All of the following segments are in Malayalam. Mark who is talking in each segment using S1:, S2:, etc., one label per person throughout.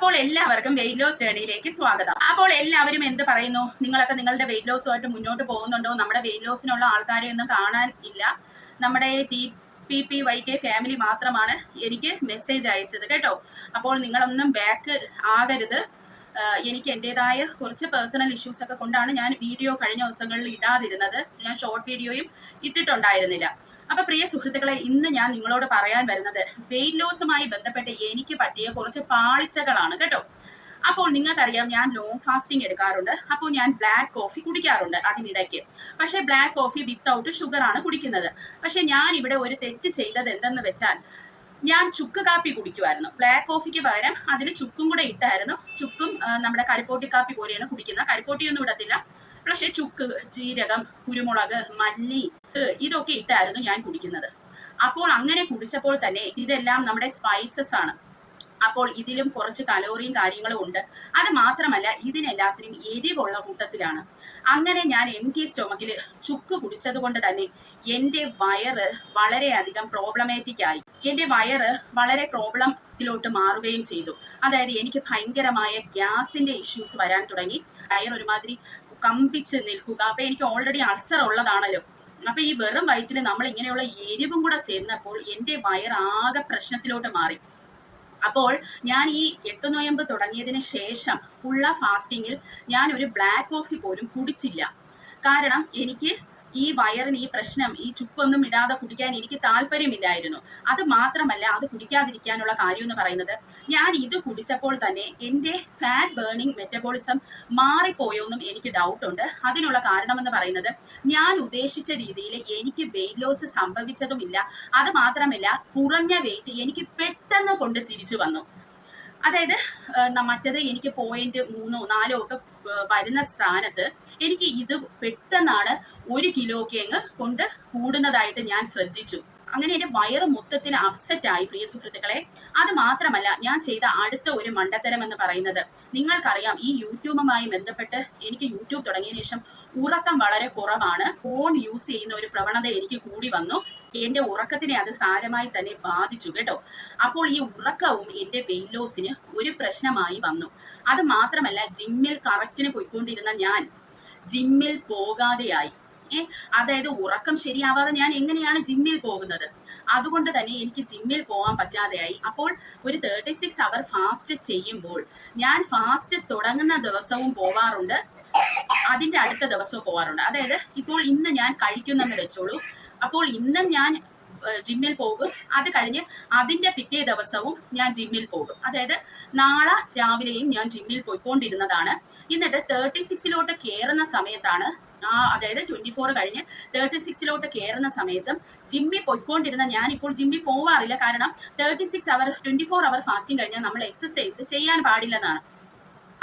S1: അപ്പോൾ എല്ലാവർക്കും വെയിറ്റ് ലോസ് ജേർണിയിലേക്ക് സ്വാഗതം. അപ്പോൾ എല്ലാവരും എന്ത് പറയുന്നു, നിങ്ങളൊക്കെ നിങ്ങളുടെ വെയിറ്റ് ലോസുമായിട്ട് മുന്നോട്ട് പോകുന്നുണ്ടോ? നമ്മുടെ വെയിറ്റ് ലോസിനുള്ള ആൾക്കാരെ ഒന്നും കാണാൻ ഇല്ല. നമ്മുടെ PPYK ഫാമിലി മാത്രമാണ് എനിക്ക് മെസ്സേജ് അയച്ചത് കേട്ടോ. അപ്പോൾ നിങ്ങളൊന്നും ബാക്ക് ആകരുത്. എനിക്ക് എൻ്റെതായ കുറച്ച് പേഴ്സണൽ ഇഷ്യൂസ് ഒക്കെ കൊണ്ടാണ് ഞാൻ വീഡിയോ കഴിഞ്ഞ ദിവസങ്ങളിൽ ഇടാതിരുന്നത്. ഞാൻ ഷോർട്ട് വീഡിയോയും ഇട്ടിട്ടുണ്ടായിരുന്നില്ല. അപ്പൊ പ്രിയ സുഹൃത്തുക്കളെ, ഇന്ന് ഞാൻ നിങ്ങളോട് പറയാൻ വരുന്നത് വെയിറ്റ് ലോസുമായി ബന്ധപ്പെട്ട് എനിക്ക് പറ്റിയ കുറച്ച് പാളിച്ചകളാണ് കേട്ടോ. അപ്പോൾ നിങ്ങൾക്കറിയാം, ഞാൻ ലോങ് ഫാസ്റ്റിംഗ് എടുക്കാറുണ്ട്. അപ്പോൾ ഞാൻ ബ്ലാക്ക് കോഫി കുടിക്കാറുണ്ട് അതിനിടയ്ക്ക്. പക്ഷെ ബ്ലാക്ക് കോഫി വിത്തൗട്ട് ഷുഗർ ആണ് കുടിക്കുന്നത്. പക്ഷെ ഞാൻ ഇവിടെ ഒരു തെറ്റ് ചെയ്തത് എന്തെന്ന് വെച്ചാൽ, ഞാൻ ചുക്ക് കാപ്പി കുടിക്കുമായിരുന്നു. ബ്ലാക്ക് കോഫിക്ക് പകരം അതിൽ ചുക്കും കൂടെ ഇട്ടായിരുന്നു. ചുക്കും നമ്മുടെ കരിപ്പോട്ടി കാപ്പി പോലെയാണ് കുടിക്കുന്നത്. കരിപ്പോട്ടിയൊന്നും ഇടത്തില്ല, പക്ഷെ ചുക്ക്, ജീരകം, കുരുമുളക്, മല്ലി ഇതൊക്കെ ഇട്ടായിരുന്നു ഞാൻ കുടിക്കുന്നത്. അപ്പോൾ അങ്ങനെ കുടിച്ചപ്പോൾ തന്നെ ഇതെല്ലാം നമ്മുടെ സ്പൈസസ് ആണ്. അപ്പോൾ ഇതിലും കുറച്ച് കലോറിയും കാര്യങ്ങളും ഉണ്ട്. അത് മാത്രമല്ല, ഇതിനെല്ലാത്തിനും എരിവുള്ള കൂട്ടത്തിലാണ്. അങ്ങനെ ഞാൻ എംപ്റ്റി സ്റ്റൊമക്കിൽ ചുക്ക് കുടിച്ചത് കൊണ്ട് തന്നെ എന്റെ വയറ് വളരെയധികം പ്രോബ്ലമാറ്റിക് ആയി. എന്റെ വയറ് വളരെ പ്രോബ്ലത്തിലോട്ട് മാറുകയും ചെയ്തു. അതായത് എനിക്ക് ഭയങ്കരമായ ഗ്യാസിന്റെ ഇഷ്യൂസ് വരാൻ തുടങ്ങി. വയർ ഒരുമാതിരി കമ്പിച്ച് നിൽക്കുക. അപ്പൊ എനിക്ക് ഓൾറെഡി അൾസർ ഉള്ളതാണല്ലോ. അപ്പൊ ഈ വെറും വയറ്റിൽ നമ്മൾ ഇങ്ങനെയുള്ള എരിവും കൂടെ ചേർന്നപ്പോൾ എന്റെ വയർ ആകെ പ്രശ്നത്തിലോട്ട് മാറി. അപ്പോൾ ഞാൻ ഈ 8 നോയമ്പ് തുടങ്ങിയതിന് ശേഷം ഉള്ള ഫാസ്റ്റിങ്ങിൽ ഞാൻ ഒരു ബ്ലാക്ക് കോഫി പോലും കുടിച്ചില്ല. കാരണം എനിക്ക് ഈ വയറിന് ഈ പ്രശ്നം, ഈ ചുക്കൊന്നും ഇടാതെ കുടിക്കാൻ എനിക്ക് താല്പര്യമില്ലായിരുന്നു. അത് മാത്രമല്ല, അത് കുടിക്കാതിരിക്കാനുള്ള കാര്യം എന്ന് പറയുന്നത്, ഞാൻ ഇത് കുടിച്ചപ്പോൾ തന്നെ എൻ്റെ ഫാറ്റ് ബേണിംഗ് മെറ്റബോളിസം മാറിപ്പോയോന്നും എനിക്ക് ഡൗട്ടുണ്ട്. അതിനുള്ള കാരണം എന്ന് പറയുന്നത്, ഞാൻ ഉദ്ദേശിച്ച രീതിയിൽ എനിക്ക് വെയിറ്റ് ലോസ് സംഭവിച്ചതുമില്ല. അത് മാത്രമല്ല, കുറഞ്ഞ വെയിറ്റ് എനിക്ക് പെട്ടെന്ന് കൊണ്ട് തിരിച്ചു വന്നു. അതായത് മറ്റത് എനിക്ക് 0.3 4 ഒക്കെ വരുന്ന സ്ഥാനത്ത് എനിക്ക് ഇത് പെട്ടെന്നാണ് 1 കിലോയ്ക്ക് അങ്ങ് കൊണ്ട് കൂടുന്നതായിട്ട് ഞാൻ ശ്രദ്ധിച്ചു. അങ്ങനെ എന്റെ വയറ് മൊത്തത്തിൽ അപ്സെറ്റ് ആയി പ്രിയ സുഹൃത്തുക്കളെ. അത് മാത്രമല്ല, ഞാൻ ചെയ്ത അടുത്ത ഒരു മണ്ടത്തരം എന്ന് പറയുന്നത്, നിങ്ങൾക്കറിയാം, ഈ യൂട്യൂബുമായി ബന്ധപ്പെട്ട് എനിക്ക് യൂട്യൂബ് തുടങ്ങിയതിനു ശേഷം ഉറക്കം വളരെ കുറവാണ്. ഫോൺ യൂസ് ചെയ്യുന്ന ഒരു പ്രവണത എനിക്ക് കൂടി വന്നു. എന്റെ ഉറക്കത്തിനെ അത് സാരമായി തന്നെ ബാധിച്ചു കേട്ടോ. അപ്പോൾ ഈ ഉറക്കവും എന്റെ വെയിറ്റ് ലോസിന് ഒരു പ്രശ്നമായി വന്നു. അത് മാത്രമല്ല, ജിമ്മിൽ കറക്റ്റിന് പോയിക്കൊണ്ടിരുന്ന ഞാൻ ജിമ്മിൽ പോകാതെയായി. അതായത് ഉറക്കം ശരിയാവാതെ ഞാൻ എങ്ങനെയാണ് ജിമ്മിൽ പോകുന്നത്? അതുകൊണ്ട് തന്നെ എനിക്ക് ജിമ്മിൽ പോകാൻ പറ്റാതെയായി. അപ്പോൾ ഒരു 36 അവർ ഫാസ്റ്റ് ചെയ്യുമ്പോൾ ഞാൻ ഫാസ്റ്റ് തുടങ്ങുന്ന ദിവസവും പോവാറുണ്ട്, അതിന്റെ അടുത്ത ദിവസവും പോവാറുണ്ട്. അതായത് ഇപ്പോൾ ഇന്ന് ഞാൻ കഴിക്കുന്നെന്ന് വെച്ചോളൂ. അപ്പോൾ ഇന്നും ഞാൻ ജിമ്മിൽ പോകും. അത് കഴിഞ്ഞ് അതിന്റെ പിറ്റേ ദിവസവും ഞാൻ ജിമ്മിൽ പോകും. അതായത് നാളെ രാവിലെയും ഞാൻ ജിമ്മിൽ പോയിക്കൊണ്ടിരുന്നതാണ്. എന്നിട്ട് 36ലോട്ട് കയറുന്ന സമയത്താണ്, അതായത് 24 കഴിഞ്ഞ് 36ലോട്ട് കയറുന്ന സമയത്തും ജിമ്മിൽ പോയിക്കൊണ്ടിരുന്ന ഞാൻ ഇപ്പോൾ ജിമ്മിൽ പോവാറില്ല. കാരണം 24 അവർ ഫാസ്റ്റിംഗ് കഴിഞ്ഞാൽ നമ്മൾ എക്സസൈസ് ചെയ്യാൻ പാടില്ലെന്നാണ്.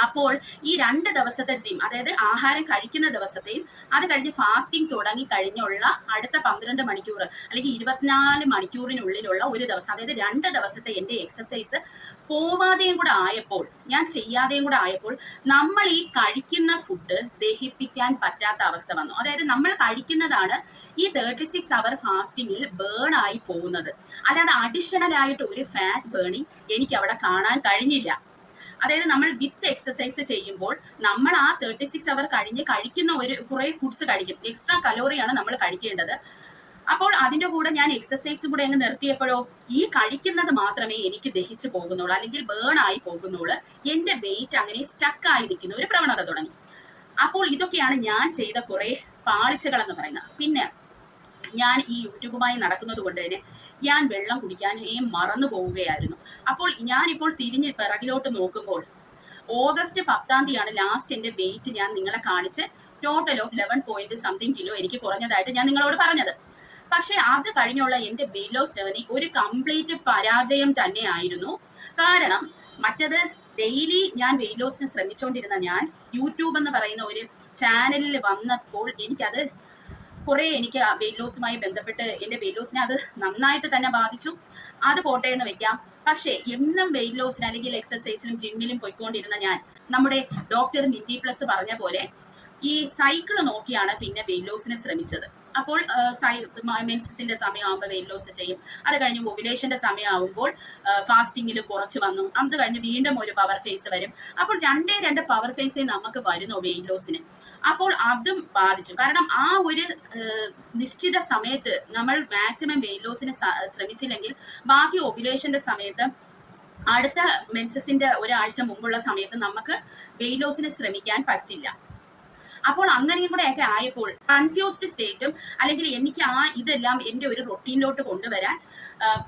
S1: അപ്പോൾ ഈ 2 ദിവസത്തെ ജിം, അതായത് ആഹാരം കഴിക്കുന്ന ദിവസത്തെയും അത് കഴിഞ്ഞ് ഫാസ്റ്റിംഗ് തുടങ്ങി കഴിഞ്ഞുള്ള അടുത്ത 12 മണിക്കൂർ അല്ലെങ്കിൽ 24 മണിക്കൂറിനുള്ളിലുള്ള ഒരു ദിവസം, അതായത് 2 ദിവസത്തെ എന്റെ എക്സസൈസ് പോവാതെയും കൂടെ ആയപ്പോൾ, ഞാൻ ചെയ്യാതെയും കൂടെ ആയപ്പോൾ, നമ്മൾ ഈ കഴിക്കുന്ന ഫുഡ് ദഹിപ്പിക്കാൻ പറ്റാത്ത അവസ്ഥ വന്നു. അതായത് നമ്മൾ കഴിക്കുന്നതാണ് ഈ 36 അവർ ഫാസ്റ്റിംഗിൽ ബേൺ ആയി പോകുന്നത്. അല്ലാതെ അഡീഷണൽ ആയിട്ട് ഒരു ഫാറ്റ് ബേണിംഗ് എനിക്ക് അവിടെ കാണാൻ കഴിഞ്ഞില്ല. അതായത് നമ്മൾ വിത്ത് എക്സസൈസ് ചെയ്യുമ്പോൾ നമ്മൾ ആ 36 അവർ കഴിഞ്ഞ് കഴിക്കുന്ന കുറെ ഫുഡ്സ് കഴിക്കും. എക്സ്ട്രാ കലോറിയാണ് നമ്മൾ കഴിക്കേണ്ടത്. അപ്പോൾ അതിന്റെ കൂടെ ഞാൻ എക്സസൈസും കൂടെ അങ്ങ് നിർത്തിയപ്പോഴോ ഈ കഴിക്കുന്നത് മാത്രമേ എനിക്ക് ദഹിച്ചു പോകുന്നുള്ളൂ, അല്ലെങ്കിൽ ബേൺ ആയി പോകുന്നുള്ളൂ. എന്റെ വെയിറ്റ് അങ്ങനെ സ്റ്റക്ക് ആയി നിൽക്കുന്ന ഒരു പ്രവണത തുടങ്ങി. അപ്പോൾ ഇതൊക്കെയാണ് ഞാൻ ചെയ്ത കുറെ പാളിച്ചകൾ എന്ന് പറയുന്നത്. പിന്നെ ഞാൻ ഈ യൂട്യൂബുമായി നടക്കുന്നത് കൊണ്ട് തന്നെ ഞാൻ വെള്ളം കുടിക്കാൻ മറന്നു പോവുകയായിരുന്നു. അപ്പോൾ ഞാനിപ്പോൾ തിരിഞ്ഞ് പിറകിലോട്ട് നോക്കുമ്പോൾ ഓഗസ്റ്റ് 10-ാം തീയതിയാണ് ലാസ്റ്റ് എന്റെ വെയിറ്റ് ഞാൻ നിങ്ങളെ കാണിച്ച് ടോട്ടൽ ഓഫ് 11 കിലോ എനിക്ക് കുറഞ്ഞതായിട്ട് ഞാൻ നിങ്ങളോട് പറഞ്ഞത്. പക്ഷെ അത് കഴിഞ്ഞുള്ള എന്റെ വെയിറ്റ് ലോസ് ജേർണി ഒരു കംപ്ലീറ്റ് പരാജയം തന്നെ ആയിരുന്നു. കാരണം മറ്റത് ഡെയിലി ഞാൻ വെയിറ്റ് ലോസിന് ശ്രമിച്ചുകൊണ്ടിരുന്ന ഞാൻ യൂട്യൂബ് എന്ന് പറയുന്ന ഒരു ചാനലിൽ വന്നപ്പോൾ എനിക്ക് വെയിറ്റ് ലോസുമായി ബന്ധപ്പെട്ട് എന്റെ വെയിറ്റ് ലോസിനെ അത് നന്നായിട്ട് തന്നെ ബാധിച്ചു. അത് പോട്ടെ എന്ന് വെക്കാം. പക്ഷേ എന്നും വെയിറ്റ് ലോസിന് അല്ലെങ്കിൽ എക്സസൈസിലും ജിമ്മിലും പോയിക്കൊണ്ടിരുന്ന ഞാൻ, നമ്മുടെ ഡോക്ടർ മിന്റി പ്ലസ് പറഞ്ഞ പോലെ ഈ സൈക്കിൾ നോക്കിയാണ് പിന്നെ വെയിറ്റ് ലോസിന് ശ്രമിച്ചത്. അപ്പോൾ മെൻസസിന്റെ സമയമാകുമ്പോൾ വെയിറ്റ് ലോസ് ചെയ്യും. അത് കഴിഞ്ഞ് ഓവുലേഷന്റെ സമയമാകുമ്പോൾ ഫാസ്റ്റിങ്ങിൽ കുറച്ച് വന്നു. അത് കഴിഞ്ഞ് വീണ്ടും ഒരു പവർ ഫേസ് വരും. അപ്പോൾ രണ്ട് പവർ ഫേസേ നമുക്ക് വരുന്നു വെയിറ്റ് ലോസിന്. അപ്പോൾ അതും ബാധിച്ചു. കാരണം ആ ഒരു നിശ്ചിത സമയത്ത് നമ്മൾ മാക്സിമം വെയിറ്റ് ലോസിന് ശ്രമിച്ചില്ലെങ്കിൽ ബാക്കി ഓവുലേഷന്റെ സമയത്ത് അടുത്ത മെൻസസിന്റെ ഒരാഴ്ച മുമ്പുള്ള സമയത്ത് നമുക്ക് വെയിറ്റ് ലോസിന് ശ്രമിക്കാൻ പറ്റില്ല. അപ്പോൾ അങ്ങനെയും കൂടെ ഒക്കെ ആയപ്പോൾ കൺഫ്യൂസ്ഡ് സ്റ്റേറ്റും അല്ലെങ്കിൽ എനിക്ക് ഇതെല്ലാം എൻ്റെ ഒരു റൊട്ടീനിലോട്ട് കൊണ്ടുവരാൻ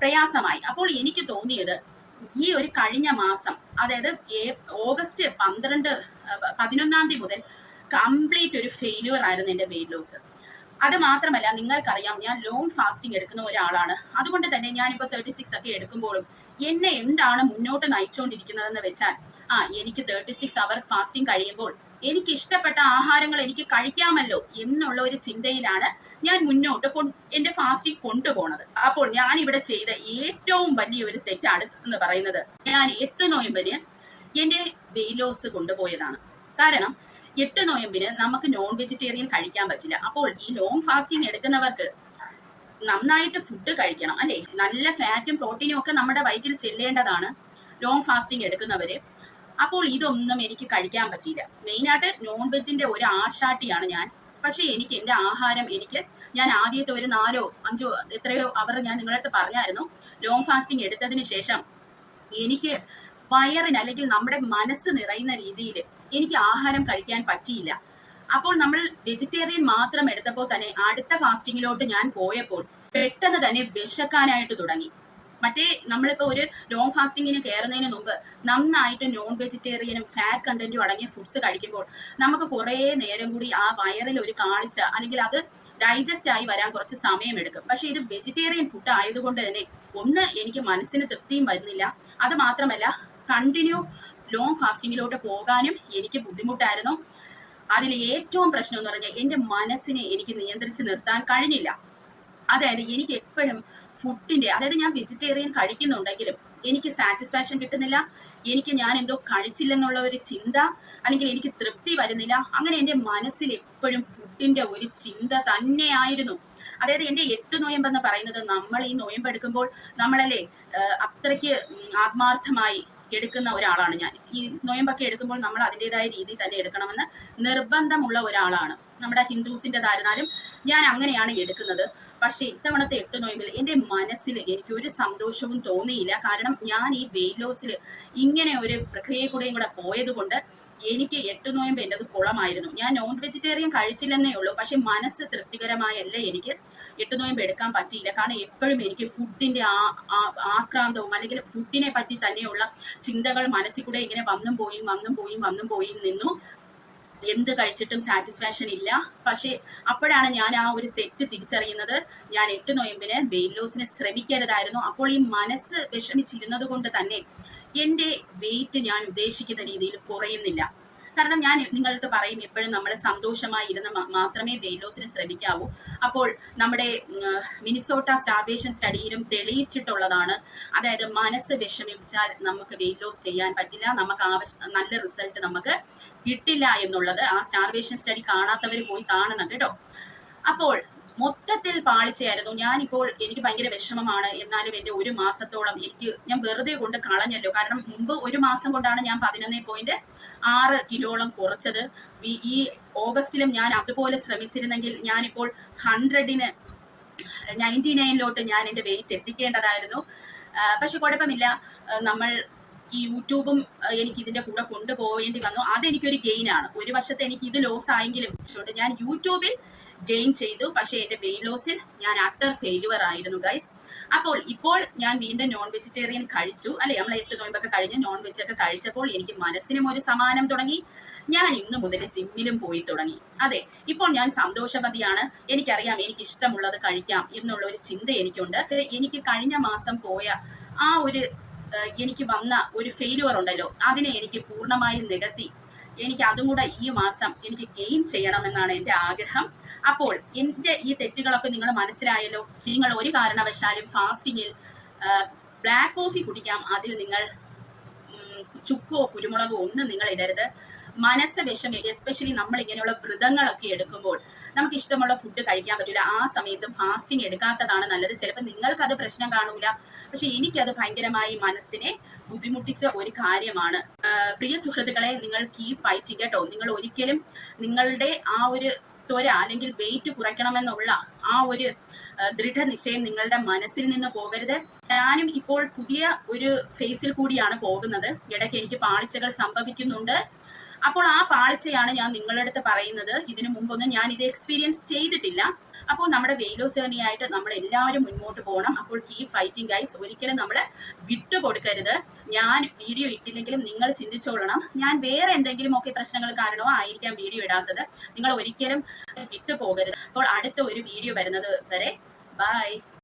S1: പ്രയാസമായി. അപ്പോൾ എനിക്ക് തോന്നിയത് ഈ ഒരു കഴിഞ്ഞ മാസം, അതായത് ഓഗസ്റ്റ് 11 മുതൽ കംപ്ലീറ്റ് ഒരു ഫെയിലിയർ ആയിരുന്നു എൻ്റെ വെയിറ്റ് ലോസ്. അത് മാത്രമല്ല, നിങ്ങൾക്കറിയാം ഞാൻ ലോങ് ഫാസ്റ്റിംഗ് എടുക്കുന്ന ഒരാളാണ്. അതുകൊണ്ട് തന്നെ ഞാനിപ്പോൾ 36 ഒക്കെ എടുക്കുമ്പോഴും എന്നെ എന്താണ് മുന്നോട്ട് നയിച്ചുകൊണ്ടിരിക്കുന്നതെന്ന് വെച്ചാൽ എനിക്ക് 36 അവർ ഫാസ്റ്റിംഗ് കഴിയുമ്പോൾ എനിക്ക് ഇഷ്ടപ്പെട്ട ആഹാരങ്ങൾ എനിക്ക് കഴിക്കാമല്ലോ എന്നുള്ള ഒരു ചിന്തയിലാണ് ഞാൻ മുന്നോട്ട് എന്റെ ഫാസ്റ്റിംഗ് കൊണ്ടുപോകുന്നത്. അപ്പോൾ ഞാൻ ഇവിടെ ചെയ്ത ഏറ്റവും വലിയൊരു തെറ്റാണ് എന്ന് പറയുന്നത്, ഞാൻ 8 നോയമ്പിന് എന്റെ വെയിറ്റ് ലോസ് കൊണ്ടുപോയതാണ്. കാരണം 8 നോയമ്പിന് നമുക്ക് നോൺ വെജിറ്റേറിയൻ കഴിക്കാൻ പറ്റില്ല. അപ്പോൾ ഈ ലോങ് ഫാസ്റ്റിംഗ് എടുക്കുന്നവർക്ക് നന്നായിട്ട് ഫുഡ് കഴിക്കണം, അല്ലെ? നല്ല ഫാറ്റും പ്രോട്ടീനും ഒക്കെ നമ്മുടെ വയറ്റിൽ ചെല്ലേണ്ടതാണ് ലോങ് ഫാസ്റ്റിംഗ് എടുക്കുന്നവര്. അപ്പോൾ ഇതൊന്നും എനിക്ക് കഴിക്കാൻ പറ്റിയില്ല. മെയിനായിട്ട് നോൺ വെജിന്റെ ഒരു ആശാട്ടിയാണ് ഞാൻ. പക്ഷെ എനിക്ക് എന്റെ ആഹാരം ഞാൻ ആദ്യത്തെ ഒരു 4 5 എത്രയോ അവർ ഞാൻ നിങ്ങളടുത്ത് പറഞ്ഞായിരുന്നു, ലോങ് ഫാസ്റ്റിംഗ് എടുത്തതിന് ശേഷം എനിക്ക് വയറിന് അല്ലെങ്കിൽ നമ്മുടെ മനസ്സ് നിറയുന്ന രീതിയിൽ എനിക്ക് ആഹാരം കഴിക്കാൻ പറ്റിയില്ല. അപ്പോൾ നമ്മൾ വെജിറ്റേറിയൻ മാത്രം എടുത്തപ്പോൾ തന്നെ അടുത്ത ഫാസ്റ്റിങ്ങിലോട്ട് ഞാൻ പോയപ്പോൾ പെട്ടെന്ന് തന്നെ വിശക്കാനായിട്ട് തുടങ്ങി. മറ്റേ നമ്മളിപ്പോ ഒരു ലോങ് ഫാസ്റ്റിങ്ങിന് കയറുന്നതിന് മുമ്പ് നന്നായിട്ട് നോൺ വെജിറ്റേറിയനും ഫാറ്റ് കണ്ടന്റും അടങ്ങിയ ഫുഡ്സ് കഴിക്കുമ്പോൾ നമുക്ക് കുറെ നേരം കൂടി ആ വയറിൽ ഒരു കാഴ്ച അല്ലെങ്കിൽ അത് ഡൈജസ്റ്റ് ആയി വരാൻ കുറച്ച് സമയമെടുക്കും. പക്ഷെ ഇത് വെജിറ്റേറിയൻ ഫുഡ് ആയതുകൊണ്ട് തന്നെ എനിക്ക് മനസ്സിന് തൃപ്തിയും വരുന്നില്ല. അത് മാത്രമല്ല, കണ്ടിന്യൂ ലോങ് ഫാസ്റ്റിങ്ങിലോട്ട് പോകാനും എനിക്ക് ബുദ്ധിമുട്ടായിരുന്നു. അതിൽ ഏറ്റവും പ്രശ്നം എന്ന് പറഞ്ഞാൽ എൻ്റെ മനസ്സിനെ എനിക്ക് നിയന്ത്രിച്ച് നിർത്താൻ കഴിഞ്ഞില്ല. അതായത് എനിക്ക് എപ്പോഴും ഫുഡിന്റെ, അതായത് ഞാൻ വെജിറ്റേറിയൻ കഴിക്കുന്നുണ്ടെങ്കിലും എനിക്ക് സാറ്റിസ്ഫാക്ഷൻ കിട്ടുന്നില്ല, ഞാൻ എന്തോ കഴിച്ചില്ലെന്നുള്ള ഒരു ചിന്ത, അല്ലെങ്കിൽ എനിക്ക് തൃപ്തി വരുന്നില്ല. അങ്ങനെ എൻ്റെ മനസ്സിൽ എപ്പോഴും ഫുഡിന്റെ ഒരു ചിന്ത തന്നെയായിരുന്നു. അതായത് എൻ്റെ 8 നോയമ്പ് എന്ന് പറയുന്നത്, നമ്മൾ ഈ നോയമ്പ് എടുക്കുമ്പോൾ നമ്മളല്ലേ അത്രയ്ക്ക് ആത്മാർത്ഥമായി എടുക്കുന്ന ഒരാളാണ് ഞാൻ. ഈ നോയമ്പൊക്കെ എടുക്കുമ്പോൾ നമ്മൾ അതിൻ്റെതായ രീതിയിൽ തന്നെ എടുക്കണമെന്ന് നിർബന്ധമുള്ള ഒരാളാണ്. നമ്മുടെ ഹിന്ദുസിൻ്റെതായിരുന്നാലും ഞാൻ അങ്ങനെയാണ് എടുക്കുന്നത്. പക്ഷെ ഇത്തവണത്തെ 8 നോയമ്പിൽ എൻ്റെ മനസ്സിൽ എനിക്കൊരു സന്തോഷവും തോന്നിയില്ല. കാരണം ഞാൻ ഈ വെയിറ്റ് ലോസിൽ ഇങ്ങനെ ഒരു പ്രക്രിയയിൽ കൂടെയും കൂടെ പോയത് കൊണ്ട് എനിക്ക് 8 നോയമ്പ് എൻ്റെത് കുളമായിരുന്നു. ഞാൻ നോൺ വെജിറ്റേറിയൻ കഴിച്ചില്ലെന്നേ ഉള്ളൂ, പക്ഷെ മനസ്സ് തൃപ്തികരമായല്ല എനിക്ക് 8 നോയമ്പ് എടുക്കാൻ പറ്റിയില്ല. കാരണം എപ്പോഴും എനിക്ക് ഫുഡിന്റെ ആക്രാന്തവും അല്ലെങ്കിൽ ഫുഡിനെ പറ്റി തന്നെയുള്ള ചിന്തകൾ മനസ്സിൽ കൂടെ ഇങ്ങനെ വന്നും പോയും നിന്നു. എന്ത് കഴിച്ചിട്ടും സാറ്റിസ്ഫാക്ഷൻ ഇല്ല. പക്ഷെ അപ്പോഴാണ് ഞാൻ ആ ഒരു തെറ്റ് തിരിച്ചറിയുന്നത്. ഞാൻ 8 നോയമ്പിന് വെയിറ്റ് ലോസിന് ശ്രമിക്കരുതായിരുന്നു. അപ്പോൾ ഈ മനസ്സ് വിഷമിച്ചിരുന്നത് കൊണ്ട് തന്നെ എൻ്റെ വെയിറ്റ് ഞാൻ ഉദ്ദേശിക്കുന്ന രീതിയിൽ കുറയുന്നില്ല. കാരണം ഞാൻ നിങ്ങളടുത്ത് പറയും, എപ്പോഴും നമ്മൾ സന്തോഷമായി ഇരുന്ന് മാത്രമേ വെയിറ്റ് ലോസിന് ശ്രമിക്കാവൂ. അപ്പോൾ നമ്മുടെ മിനിസോട്ട സ്റ്റാർവേഷൻ സ്റ്റഡിയിലും തെളിയിച്ചിട്ടുള്ളതാണ്. അതായത് മനസ്സ് വിഷമിച്ചാൽ നമുക്ക് വെയിറ്റ് ലോസ് ചെയ്യാൻ പറ്റില്ല, നമുക്ക് നല്ല റിസൾട്ട് നമുക്ക് കിട്ടില്ല എന്നുള്ളത് ആ സ്റ്റാർവേഷൻ സ്റ്റഡി കാണാത്തവർ പോയി കാണണം കേട്ടോ. അപ്പോൾ മൊത്തത്തിൽ പാളിച്ചയായിരുന്നു. എനിക്ക് ഭയങ്കര വിഷമമാണ്. എന്നാലും എൻ്റെ 1 മാസത്തോളം ഞാൻ വെറുതെ കൊണ്ട് കളഞ്ഞല്ലോ. കാരണം മുമ്പ് 1 മാസം കൊണ്ടാണ് ഞാൻ 11.6 കിലോളം കുറച്ചത്. ഈ ഓഗസ്റ്റിലും ഞാൻ അതുപോലെ ശ്രമിച്ചിരുന്നെങ്കിൽ ഞാനിപ്പോൾ 99 ഞാൻ എൻ്റെ വെയിറ്റ് എത്തിക്കേണ്ടതായിരുന്നു. പക്ഷെ കുഴപ്പമില്ല, നമ്മൾ ഈ യൂട്യൂബും എനിക്ക് ഇതിന്റെ കൂടെ കൊണ്ടുപോകേണ്ടി വന്നു. അതെനിക്കൊരു ഗെയിനാണ്. ഒരു വശത്തെ എനിക്ക് ഇത് ലോസ് ആയെങ്കിലും ഞാൻ യൂട്യൂബിൽ ഗെയിൻ ചെയ്തു. പക്ഷെ എന്റെ വെയിറ്റ് ലോസിൽ ഞാൻ അട്ടർ ഫെയിലുവർ ആയിരുന്നു ഗൈസ്. ഇപ്പോൾ ഞാൻ വീണ്ടും നോൺ വെജിറ്റേറിയൻ കഴിച്ചു, അല്ലെ? നമ്മൾ 8 നോയമ്പൊക്കെ കഴിഞ്ഞ് നോൺ വെജ് ഒക്കെ കഴിച്ചപ്പോൾ എനിക്ക് മനസ്സിനും ഒരു സമാനം തുടങ്ങി. ഞാൻ ഇന്ന് മുതൽ ജിമ്മിലും പോയി തുടങ്ങി. അതെ, ഇപ്പോൾ ഞാൻ സന്തോഷവതിയാണ്. എനിക്കറിയാം എനിക്ക് ഇഷ്ടമുള്ളത് കഴിക്കാം എന്നുള്ള ഒരു ചിന്ത എനിക്കുണ്ട്. എനിക്ക് കഴിഞ്ഞ മാസം പോയ ആ ഒരു എനിക്ക് വന്ന ഒരു ഫെയിലുവർ ഉണ്ടല്ലോ, അതിനെ എനിക്ക് പൂർണ്ണമായും നികത്തി എനിക്ക് അതും കൂടെ ഈ മാസം എനിക്ക് ഗെയിൻ ചെയ്യണമെന്നാണ് എൻ്റെ ആഗ്രഹം. അപ്പോൾ എൻ്റെ ഈ തെറ്റുകളൊക്കെ നിങ്ങൾ മനസ്സിലായല്ലോ. നിങ്ങൾ ഒരു കാരണവശാലും ഫാസ്റ്റിങ്ങിൽ ബ്ലാക്ക് കോഫി കുടിക്കാം, അതിൽ നിങ്ങൾ ചുക്കോ കുരുമുളകോ ഒന്നും നിങ്ങൾ ഇടരുത്. മനസ്സ് വിഷമം, എസ്പെഷ്യലി നമ്മൾ ഇങ്ങനെയുള്ള വ്രതങ്ങളൊക്കെ എടുക്കുമ്പോൾ നമുക്ക് ഇഷ്ടമുള്ള ഫുഡ് കഴിക്കാൻ പറ്റില്ല. ആ സമയത്ത് ഫാസ്റ്റിംഗ് എടുക്കാത്തതാണ് നല്ലത്. ചിലപ്പോൾ നിങ്ങൾക്കത് പ്രശ്നം കാണൂല, പക്ഷെ എനിക്കത് ഭയങ്കരമായി മനസ്സിനെ ബുദ്ധിമുട്ടിച്ച ഒരു കാര്യമാണ്. പ്രിയ സുഹൃത്തുക്കളെ, നിങ്ങൾ കീപ് ഫൈറ്റിംഗ് കേട്ടോ. നിങ്ങൾ ഒരിക്കലും നിങ്ങളുടെ ആ ഒരു ത്വര അല്ലെങ്കിൽ വെയിറ്റ് കുറയ്ക്കണമെന്നുള്ള ആ ഒരു ദൃഢനിശ്ചയം നിങ്ങളുടെ മനസ്സിൽ നിന്ന് പോകരുത്. ഞാനും ഇപ്പോൾ പുതിയ ഒരു ഫേസിൽ കൂടിയാണ് പോകുന്നത്. ഇടയ്ക്ക് എനിക്ക് പാളിച്ചകൾ സംഭവിക്കുന്നുണ്ട്. അപ്പോൾ ആ പാളിച്ചയാണ് ഞാൻ നിങ്ങളുടെ അടുത്ത് പറയുന്നത്. ഇതിനു മുമ്പൊന്നും ഞാൻ ഇത് എക്സ്പീരിയൻസ് ചെയ്തിട്ടില്ല. അപ്പോൾ നമ്മുടെ വെയിറ്റ് ലോസ് ജേർണി ആയിട്ട് നമ്മൾ എല്ലാവരും മുന്നോട്ട് പോകണം. അപ്പോൾ കീപ് ഫൈറ്റിംഗ് ഗൈസ്. ഒരിക്കലും നമ്മൾ വിട്ടുകൊടുക്കരുത്. ഞാൻ വീഡിയോ ഇട്ടില്ലെങ്കിലും നിങ്ങൾ ചിന്തിച്ചോളണം, ഞാൻ വേറെ എന്തെങ്കിലും ഒക്കെ പ്രശ്നങ്ങൾ കാരണമോ ആയിരിക്കാം വീഡിയോ ഇടാത്തത്. നിങ്ങൾ ഒരിക്കലും വിട്ടുപോകരുത്. അപ്പോൾ അടുത്ത ഒരു വീഡിയോ വരുന്നത് വരെ ബൈ.